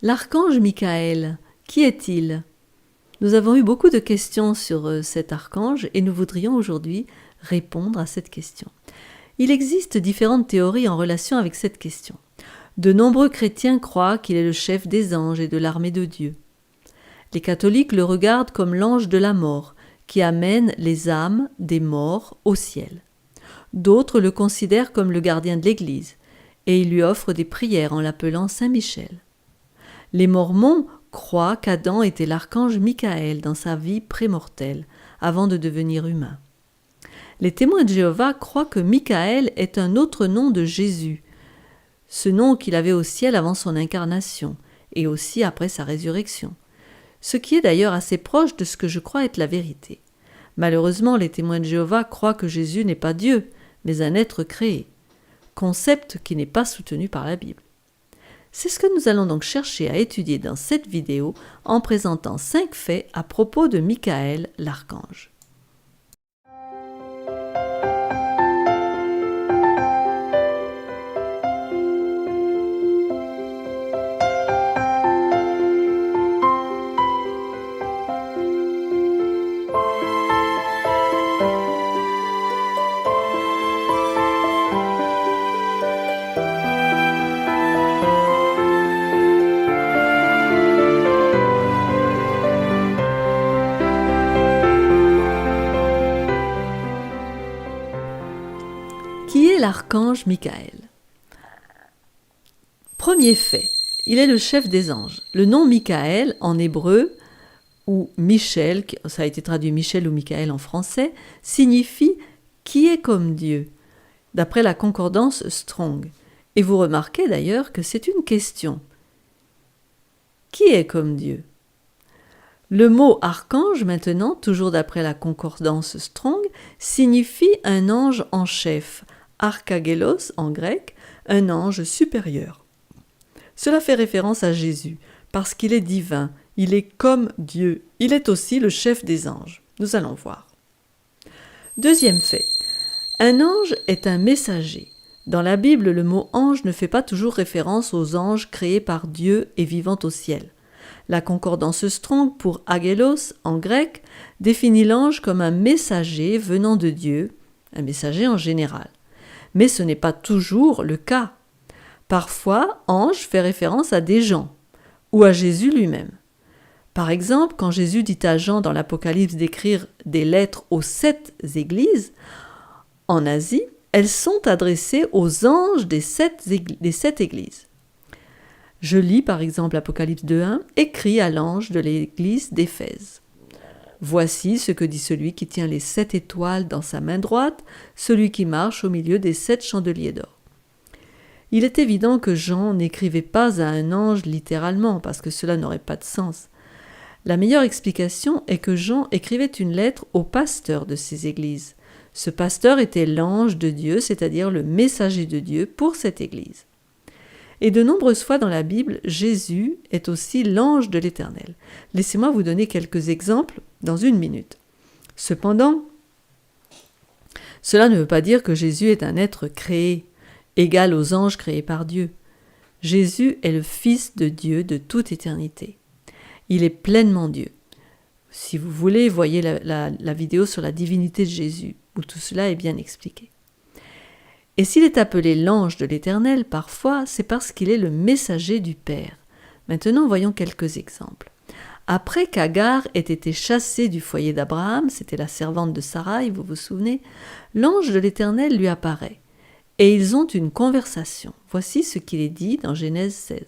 L'archange Michael, qui est-il? Nous avons eu beaucoup de questions sur cet archange et nous voudrions aujourd'hui répondre à cette question. Il existe différentes théories en relation avec cette question. De nombreux chrétiens croient qu'il est le chef des anges et de l'armée de Dieu. Les catholiques le regardent comme l'ange de la mort, qui amène les âmes des morts au ciel. D'autres le considèrent comme le gardien de l'Église, et ils lui offrent des prières en l'appelant Saint Michel. Les Mormons croient qu'Adam était l'archange Michael dans sa vie prémortelle, avant de devenir humain. Les témoins de Jéhovah croient que Michael est un autre nom de Jésus, ce nom qu'il avait au ciel avant son incarnation, et aussi après sa résurrection, ce qui est d'ailleurs assez proche de ce que je crois être la vérité. Malheureusement, les témoins de Jéhovah croient que Jésus n'est pas Dieu, mais un être créé, concept qui n'est pas soutenu par la Bible. C'est ce que nous allons donc chercher à étudier dans cette vidéo en présentant 5 faits à propos de Michael, l'archange. Qui est l'archange Michael? Premier fait, il est le chef des anges. Le nom Michael en hébreu, ou Michel, ça a été traduit Michel ou Michael en français, signifie « qui est comme Dieu », d'après la concordance Strong. Et vous remarquez d'ailleurs que c'est une question. Qui est comme Dieu? Le mot archange, maintenant, toujours d'après la concordance Strong, signifie un ange en chef, archagélos en grec, un ange supérieur. Cela fait référence à Jésus, parce qu'il est divin, il est comme Dieu, il est aussi le chef des anges. Nous allons voir. Deuxième fait, un ange est un messager. Dans la Bible, le mot ange ne fait pas toujours référence aux anges créés par Dieu et vivant au ciel. La concordance Strong pour agélos en grec définit l'ange comme un messager venant de Dieu, un messager en général. Mais ce n'est pas toujours le cas. Parfois, ange fait référence à des gens ou à Jésus lui-même. Par exemple, quand Jésus dit à Jean dans l'Apocalypse d'écrire des lettres aux 7 églises, en Asie, elles sont adressées aux anges des 7 églises. Je lis par exemple Apocalypse 2.1, écrit à l'ange de l'église d'Éphèse. Voici ce que dit celui qui tient les 7 étoiles dans sa main droite, celui qui marche au milieu des 7 chandeliers d'or. Il est évident que Jean n'écrivait pas à un ange littéralement, parce que cela n'aurait pas de sens. La meilleure explication est que Jean écrivait une lettre au pasteur de ces églises. Ce pasteur était l'ange de Dieu, c'est-à-dire le messager de Dieu pour cette église. Et de nombreuses fois dans la Bible, Jésus est aussi l'ange de l'Éternel. Laissez-moi vous donner quelques exemples dans 1 minute. Cependant, cela ne veut pas dire que Jésus est un être créé, égal aux anges créés par Dieu. Jésus est le Fils de Dieu de toute éternité. Il est pleinement Dieu. Si vous voulez, voyez la vidéo sur la divinité de Jésus, où tout cela est bien expliqué. Et s'il est appelé l'ange de l'Éternel, parfois, c'est parce qu'il est le messager du Père. Maintenant, voyons quelques exemples. Après qu'Agar ait été chassée du foyer d'Abraham, c'était la servante de Sarai, vous vous souvenez, l'ange de l'Éternel lui apparaît. Et ils ont une conversation. Voici ce qu'il est dit dans Genèse 16.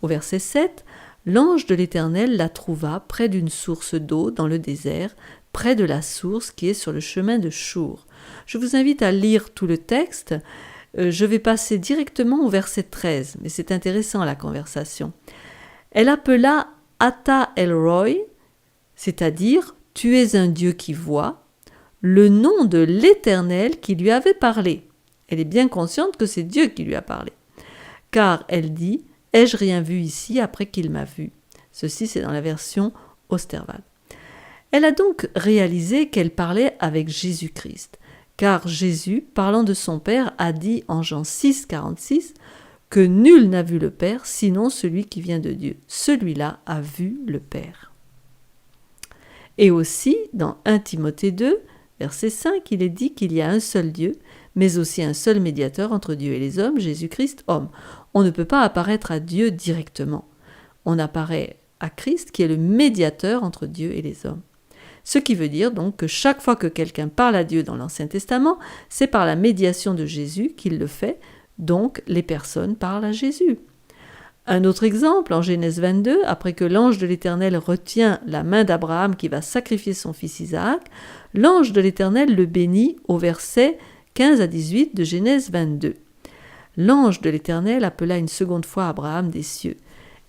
Au verset 7, l'ange de l'Éternel la trouva près d'une source d'eau dans le désert, près de la source qui est sur le chemin de Chour. Je vous invite à lire tout le texte. Je vais passer directement au verset 13, mais c'est intéressant la conversation. Elle appela Ata El-Roi, c'est-à-dire « Tu es un Dieu qui voit », le nom de l'Éternel qui lui avait parlé. Elle est bien consciente que c'est Dieu qui lui a parlé. Car elle dit « Ai-je rien vu ici après qu'il m'a vu ?» Ceci, c'est dans la version Osterwald. Elle a donc réalisé qu'elle parlait avec Jésus-Christ, car Jésus, parlant de son Père, a dit en Jean 6, 46 « que nul n'a vu le Père, sinon celui qui vient de Dieu. Celui-là a vu le Père. Et aussi, dans 1 Timothée 2, verset 5, il est dit qu'il y a un seul Dieu, mais aussi un seul médiateur entre Dieu et les hommes, Jésus-Christ, homme. On ne peut pas apparaître à Dieu directement. On apparaît à Christ qui est le médiateur entre Dieu et les hommes. Ce qui veut dire donc que chaque fois que quelqu'un parle à Dieu dans l'Ancien Testament, c'est par la médiation de Jésus qu'il le fait, donc les personnes parlent à Jésus. Un autre exemple, en Genèse 22, après que l'ange de l'Éternel retient la main d'Abraham qui va sacrifier son fils Isaac, l'ange de l'Éternel le bénit au verset 15 à 18 de Genèse 22. L'ange de l'Éternel appela une seconde fois Abraham des cieux,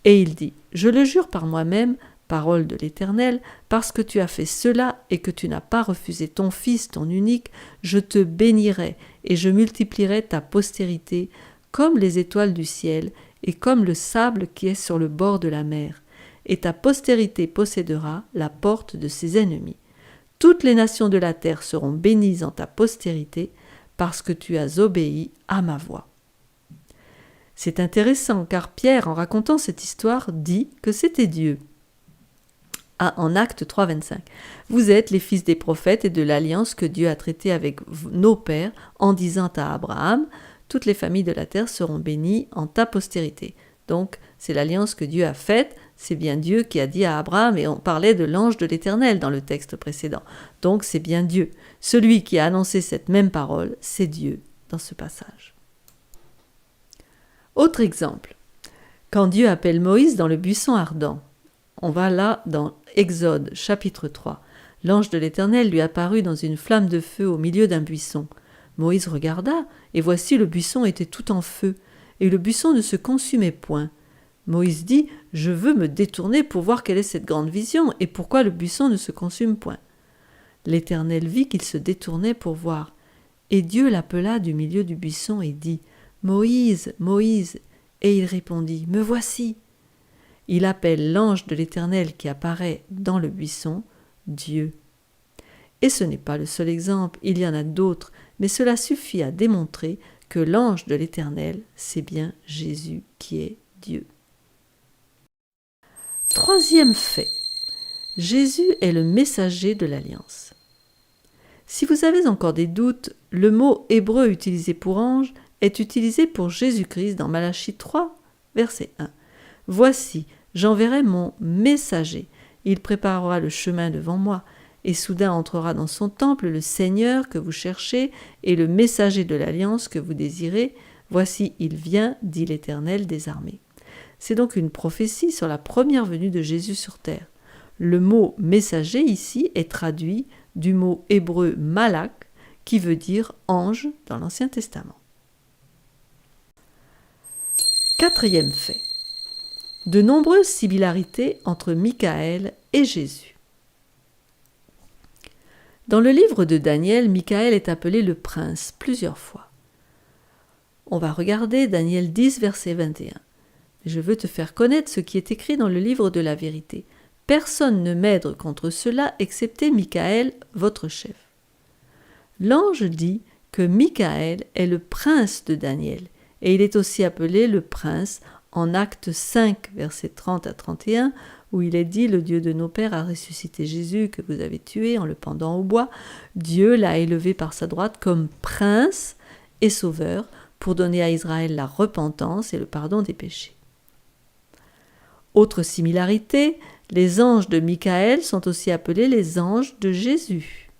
et il dit « Je le jure par moi-même, parole de l'Éternel, parce que tu as fait cela et que tu n'as pas refusé ton fils, ton unique, je te bénirai et je multiplierai ta postérité comme les étoiles du ciel et comme le sable qui est sur le bord de la mer. Et ta postérité possédera la porte de ses ennemis. Toutes les nations de la terre seront bénies en ta postérité parce que tu as obéi à ma voix. » C'est intéressant car Pierre, en racontant cette histoire, dit que c'était Dieu. En Actes 3, 25. « Vous êtes les fils des prophètes et de l'alliance que Dieu a traitée avec nos pères en disant à Abraham, toutes les familles de la terre seront bénies en ta postérité. » Donc, c'est l'alliance que Dieu a faite, c'est bien Dieu qui a dit à Abraham, et on parlait de l'ange de l'Éternel dans le texte précédent. Donc, c'est bien Dieu. Celui qui a annoncé cette même parole, c'est Dieu dans ce passage. Autre exemple, quand Dieu appelle Moïse dans le buisson ardent, on va là dans Exode chapitre 3. L'ange de l'Éternel lui apparut dans une flamme de feu au milieu d'un buisson. Moïse regarda, et voici le buisson était tout en feu, et le buisson ne se consumait point. Moïse dit « Je veux me détourner pour voir quelle est cette grande vision, et pourquoi le buisson ne se consume point. » L'Éternel vit qu'il se détournait pour voir, et Dieu l'appela du milieu du buisson et dit « Moïse, Moïse !» Et il répondit « Me voici !» Il appelle l'ange de l'Éternel qui apparaît dans le buisson, Dieu. Et ce n'est pas le seul exemple, il y en a d'autres, mais cela suffit à démontrer que l'ange de l'Éternel, c'est bien Jésus qui est Dieu. Troisième fait, Jésus est le messager de l'Alliance. Si vous avez encore des doutes, le mot hébreu utilisé pour ange est utilisé pour Jésus-Christ dans Malachie 3, verset 1. « Voici, j'enverrai mon messager, il préparera le chemin devant moi, et soudain entrera dans son temple le Seigneur que vous cherchez et le messager de l'Alliance que vous désirez. Voici, il vient, dit l'Éternel des armées. » C'est donc une prophétie sur la première venue de Jésus sur terre. Le mot « messager » ici est traduit du mot hébreu « malak » qui veut dire « ange » dans l'Ancien Testament. Quatrième fait. De nombreuses similarités entre Michaël et Jésus. Dans le livre de Daniel, Michaël est appelé le prince plusieurs fois. On va regarder Daniel 10, verset 21. Je veux te faire connaître ce qui est écrit dans le livre de la vérité. Personne ne m'aide contre cela excepté Michaël, votre chef. L'ange dit que Michaël est le prince de Daniel, et il est aussi appelé le prince en Actes 5, versets 30 à 31, où il est dit « Le Dieu de nos pères a ressuscité Jésus que vous avez tué en le pendant au bois. Dieu l'a élevé par sa droite comme prince et sauveur pour donner à Israël la repentance et le pardon des péchés. » Autre similarité, les anges de Michaël sont aussi appelés les anges de Jésus.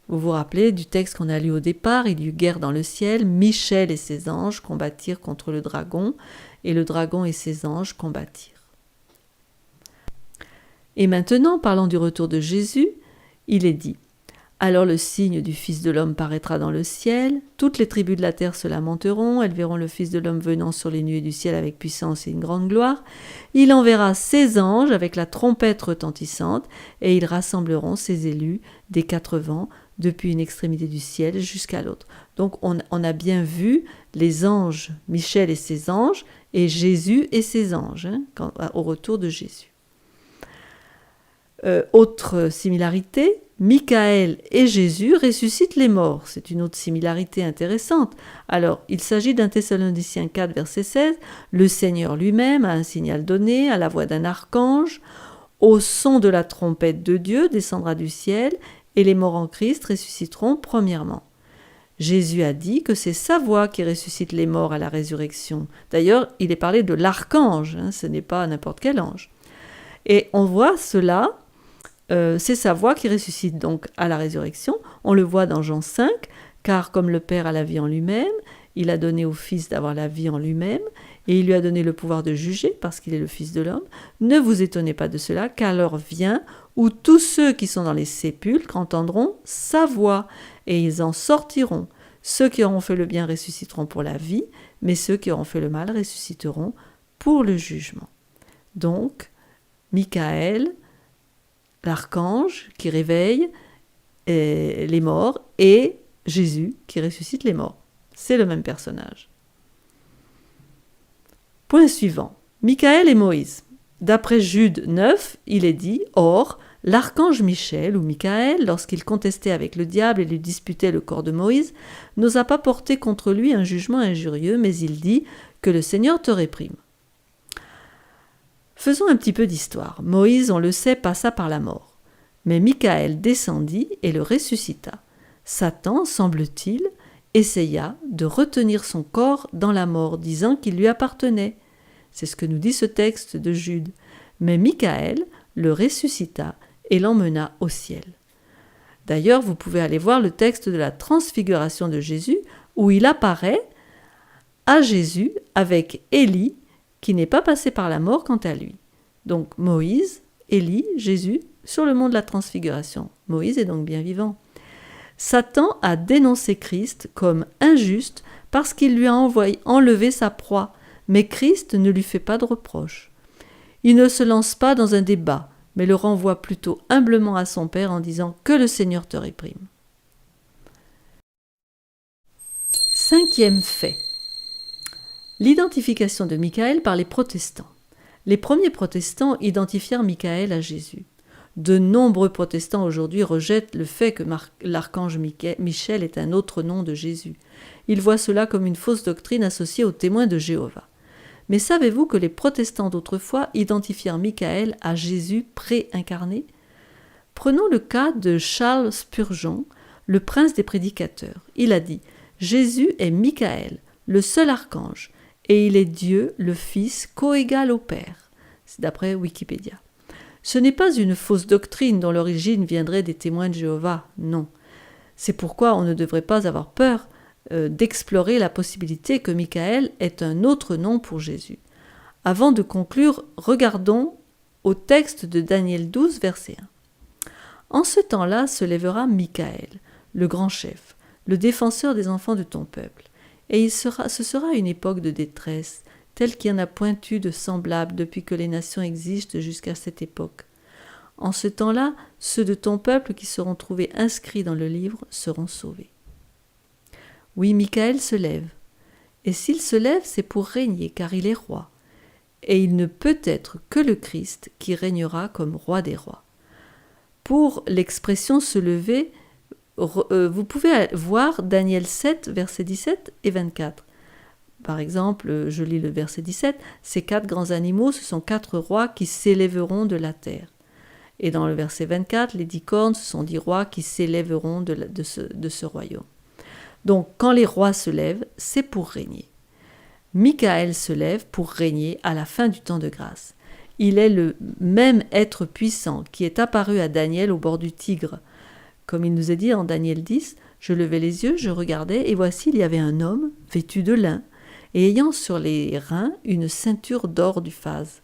Vous vous rappelez du texte qu'on a lu au départ, il y eut guerre dans le ciel, Michel et ses anges combattirent contre le dragon, et le dragon et ses anges combattirent. Et maintenant, parlant du retour de Jésus, il est dit « Alors le signe du Fils de l'homme paraîtra dans le ciel, toutes les tribus de la terre se lamenteront, elles verront le Fils de l'homme venant sur les nuées du ciel avec puissance et une grande gloire. Il enverra ses anges avec la trompette retentissante, et ils rassembleront ses élus des quatre vents, depuis une extrémité du ciel jusqu'à l'autre. » Donc on a bien vu les anges, Michel et ses anges, et Jésus et ses anges, au retour de Jésus. Autre similarité, Michael et Jésus ressuscitent les morts. C'est une autre similarité intéressante. Alors, il s'agit d'un Thessaloniciens 4, verset 16. Le Seigneur lui-même a un signal donné, à la voix d'un archange, au son de la trompette de Dieu descendra du ciel, et les morts en Christ ressusciteront premièrement. Jésus a dit que c'est sa voix qui ressuscite les morts à la résurrection. D'ailleurs, il est parlé de l'archange, ce n'est pas n'importe quel ange. Et on voit cela, c'est sa voix qui ressuscite donc à la résurrection. On le voit dans Jean 5, car comme le Père a la vie en lui-même, il a donné au Fils d'avoir la vie en lui-même, et il lui a donné le pouvoir de juger, parce qu'il est le Fils de l'homme. Ne vous étonnez pas de cela, car l'heure vient où tous ceux qui sont dans les sépulcres entendront sa voix, et ils en sortiront. Ceux qui auront fait le bien ressusciteront pour la vie, mais ceux qui auront fait le mal ressusciteront pour le jugement. Donc, Michael, l'archange qui réveille les morts, et Jésus qui ressuscite les morts. C'est le même personnage. Point suivant. Michael et Moïse. D'après Jude 9, il est dit « Or, l'archange Michel, ou Michael, lorsqu'il contestait avec le diable et lui disputait le corps de Moïse, n'osa pas porter contre lui un jugement injurieux, mais il dit « Que le Seigneur te réprime ». Faisons un petit peu d'histoire. Moïse, on le sait, passa par la mort. Mais Michael descendit et le ressuscita. Satan, semble-t-il, essaya de retenir son corps dans la mort, disant qu'il lui appartenait. C'est ce que nous dit ce texte de Jude. Mais Michael le ressuscita et l'emmena au ciel. D'ailleurs, vous pouvez aller voir le texte de la transfiguration de Jésus, où il apparaît à Jésus avec Élie, qui n'est pas passé par la mort quant à lui. Donc Moïse, Élie, Jésus, sur le mont de la transfiguration. Moïse est donc bien vivant. Satan a dénoncé Christ comme injuste parce qu'il lui a enlevé sa proie, mais Christ ne lui fait pas de reproche. Il ne se lance pas dans un débat, mais le renvoie plutôt humblement à son Père en disant « Que le Seigneur te réprime ». Cinquième fait. L'identification de Michael par les protestants. Les premiers protestants identifièrent Michael à Jésus. De nombreux protestants aujourd'hui rejettent le fait que l'archange Michel est un autre nom de Jésus. Ils voient cela comme une fausse doctrine associée aux témoins de Jéhovah. Mais savez-vous que les protestants d'autrefois identifièrent Michael à Jésus pré-incarné ? Prenons le cas de Charles Spurgeon, le prince des prédicateurs. Il a dit « Jésus est Michael, le seul archange, et il est Dieu, le Fils, coégal au Père. » C'est d'après Wikipédia. Ce n'est pas une fausse doctrine dont l'origine viendrait des témoins de Jéhovah, non. C'est pourquoi on ne devrait pas avoir peur d'explorer la possibilité que Michael est un autre nom pour Jésus. Avant de conclure, regardons au texte de Daniel 12, verset 1. En ce temps-là se lèvera Michael, le grand chef, le défenseur des enfants de ton peuple, et ce sera une époque de détresse, telle qu'il n'y en a point eu de semblable depuis que les nations existent jusqu'à cette époque. En ce temps-là, ceux de ton peuple qui seront trouvés inscrits dans le livre seront sauvés. Oui, Michael se lève. Et s'il se lève, c'est pour régner, car il est roi. Et il ne peut être que le Christ qui régnera comme roi des rois. Pour l'expression se lever, vous pouvez voir Daniel 7, versets 17 et 24. Par exemple, je lis le verset 17, « Ces 4 grands animaux, ce sont 4 rois qui s'élèveront de la terre. » Et dans le verset 24, les 10 cornes, ce sont 10 rois qui s'élèveront de ce royaume. Donc, quand les rois se lèvent, c'est pour régner. Michael se lève pour régner à la fin du temps de grâce. Il est le même être puissant qui est apparu à Daniel au bord du Tigre. Comme il nous est dit en Daniel 10, « Je levai les yeux, je regardais, et voici, il y avait un homme vêtu de lin, et ayant sur les reins une ceinture d'or du phase.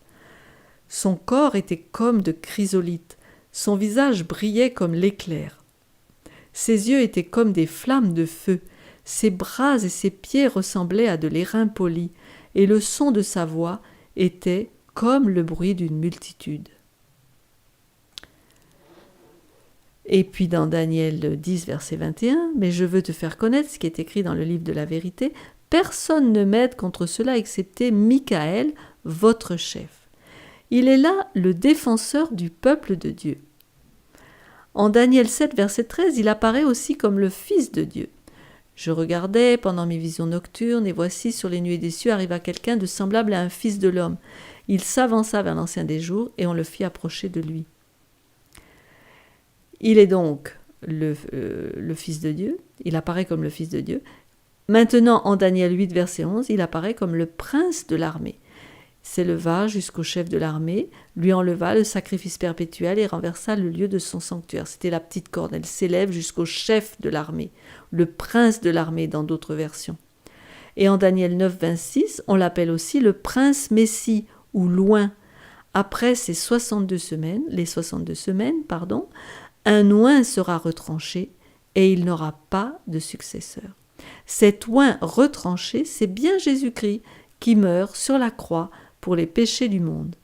Son corps était comme de chrysolite, son visage brillait comme l'éclair. Ses yeux étaient comme des flammes de feu, ses bras et ses pieds ressemblaient à de l'airain poli, et le son de sa voix était comme le bruit d'une multitude. » Et puis dans Daniel 10, verset 21, « Mais je veux te faire connaître ce qui est écrit dans le livre de la vérité. Personne ne m'aide contre cela excepté Michael, votre chef. Il est là le défenseur du peuple de Dieu. En Daniel 7, verset 13, il apparaît aussi comme le Fils de Dieu. Je regardais pendant mes visions nocturnes, et voici sur les nuées des cieux arriva quelqu'un de semblable à un fils de l'homme. Il s'avança vers l'Ancien des jours, et on le fit approcher de lui. Il est donc le Fils de Dieu, il apparaît comme le Fils de Dieu. Maintenant, en Daniel 8, verset 11, il apparaît comme le prince de l'armée. S'éleva jusqu'au chef de l'armée, lui enleva le sacrifice perpétuel et renversa le lieu de son sanctuaire. C'était la petite corne, elle s'élève jusqu'au chef de l'armée, le prince de l'armée dans d'autres versions. Et en Daniel 9, 26, on l'appelle aussi le prince Messie ou loin. Après les 62 semaines, un oint sera retranché et il n'aura pas de successeur. Cet oint retranché, c'est bien Jésus-Christ qui meurt sur la croix pour les péchés du monde.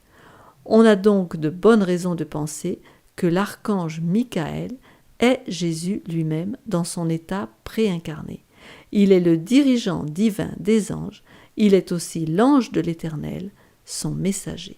On a donc de bonnes raisons de penser que l'archange Michael est Jésus lui-même dans son état préincarné. Il est le dirigeant divin des anges, il est aussi l'ange de l'Éternel, son messager.